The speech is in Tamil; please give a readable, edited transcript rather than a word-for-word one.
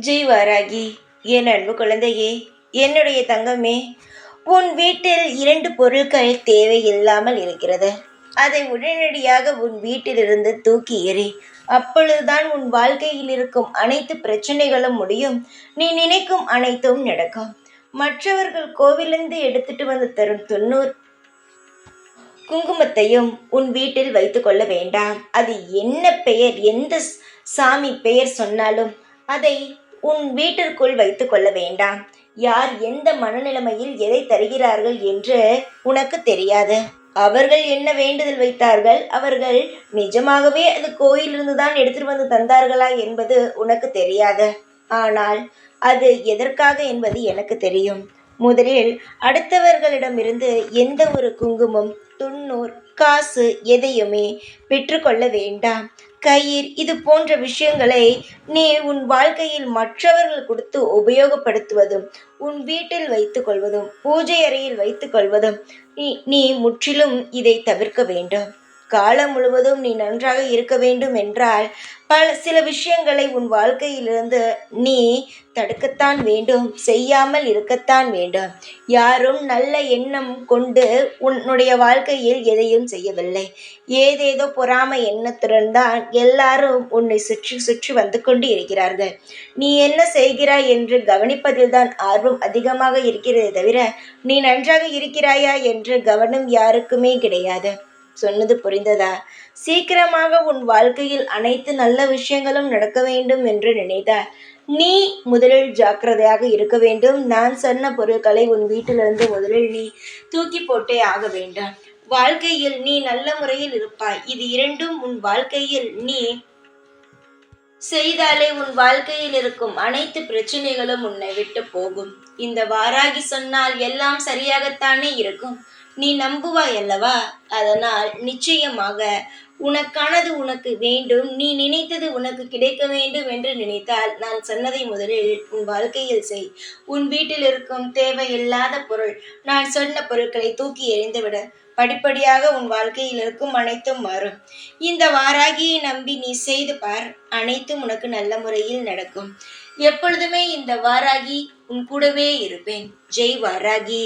ஜெய் வாராகி, என் அன்பு குழந்தையே, என்னுடைய தங்கமே, உன் வீட்டில் 2 பொருட்கள் தேவையில்லாமல் இருக்கிறது. அதை உடனடியாக உன் வீட்டிலிருந்து தூக்கி எறி. அப்பொழுதுதான் உன் வாழ்க்கையில் இருக்கும் அனைத்து பிரச்சனைகளும் முடியும். நீ நினைக்கும் அனைத்தும் நடக்கும். மற்றவர்கள் கோவிலிருந்து எடுத்துட்டு வந்து தரும் 90 குங்குமத்தையும் உன் வீட்டில் வைத்து கொள்ள வேண்டாம். அது என்ன பெயர், எந்த சாமி பெயர் சொன்னாலும் அதை உன் வீட்டிற்குள் வைத்து கொள்ள வேண்டாம். யார் எந்த மனநிலைமையில் எதை தருகிறார்கள் என்று உனக்கு தெரியாது. அவர்கள் என்ன வேண்டுதல் வைத்தார்கள், அவர்கள் நிஜமாகவே அது கோயிலிருந்து தான் எடுத்துட்டு வந்து தந்தார்களா என்பது உனக்கு தெரியாது. ஆனால் அது எதற்காக என்பது எனக்கு தெரியும். முதலில் அடுத்தவர்களிடமிருந்து எந்த ஒரு குங்குமம், துண்ணூர், காசு எதையுமே பெற்றுக்கொள்ள வேண்டாம். கயிர் இது போன்ற விஷயங்களை நீ உன் வாழ்க்கையில் மற்றவர்கள் கொடுத்து உபயோகப்படுத்துவதும், உன் வீட்டில் வைத்துக் கொள்வதும், பூஜை அறையில் வைத்துக் கொள்வதும் நீ முற்றிலும் இதை தவிர்க்க வேண்டும். காலம் முழுவதும் நீ நன்றாக இருக்க வேண்டும் என்றால் சில விஷயங்களை உன் வாழ்க்கையிலிருந்து நீ தடுக்கத்தான் வேண்டும், செய்யாமல் இருக்கத்தான் வேண்டும். யாரும் நல்ல எண்ணம் கொண்டு உன்னுடைய வாழ்க்கையில் எதையும் செய்யவில்லை. ஏதேதோ பொறாமை எண்ணத்துடன் தான் எல்லாரும் உன்னை சுற்றி சுற்றி வந்து கொண்டு இருக்கிறார்கள். நீ என்ன செய்கிறாய் என்று கவனிப்பதில்தான் ஆர்வம் அதிகமாக இருக்கிறதே தவிர நீ நன்றாக இருக்கிறாயா என்று கவனம் யாருக்குமே கிடையாது. சொன்னது புரிந்ததா? சீக்கிரமாக உன் வாழ்க்கையில் அனைத்து நல்ல விஷயங்களும் நடக்க வேண்டும் என்று நினைத்தால் நீ முதலில் ஜாக்கிரதையாக இருக்க வேண்டும். நான் சொன்ன பொருட்களை உன் வீட்டிலிருந்து முதலில் நீ தூக்கி போட்டே ஆக வேண்டும். வாழ்க்கையில் நீ நல்ல முறையில் இருப்பாய். இது 2ம் உன் வாழ்க்கையில் நீ செய்தாலே உன் வாழ்க்கையில் இருக்கும் அனைத்து பிரச்சனைகளும் உன்னை விட்டு போகும். இந்த வாராகி சொன்னால் எல்லாம் சரியாகத்தானே இருக்கும். நீ நம்புவாய் அல்லவா? அதனால் நிச்சயமாக உனக்கானது உனக்கு வேண்டும், நீ நினைத்தது உனக்கு கிடைக்க வேண்டும் என்று நினைத்தால் நான் சொன்னதை முதலில் உன் வாழ்க்கையில் செய். உன் வீட்டில் இருக்கும் தேவையில்லாத பொருள், நான் சொன்ன பொருட்களை தூக்கி எறிந்துவிட. படிப்படியாக உன் வாழ்க்கையில் இருக்கும் அனைத்தும் மாறும். இந்த வாராகியை நம்பி நீ செய்து பார், அனைத்தும் உனக்கு நல்ல முறையில் நடக்கும். எப்பொழுதுமே இந்த வாராகி உன் கூடவே இருப்பேன். ஜெய் வாராகி.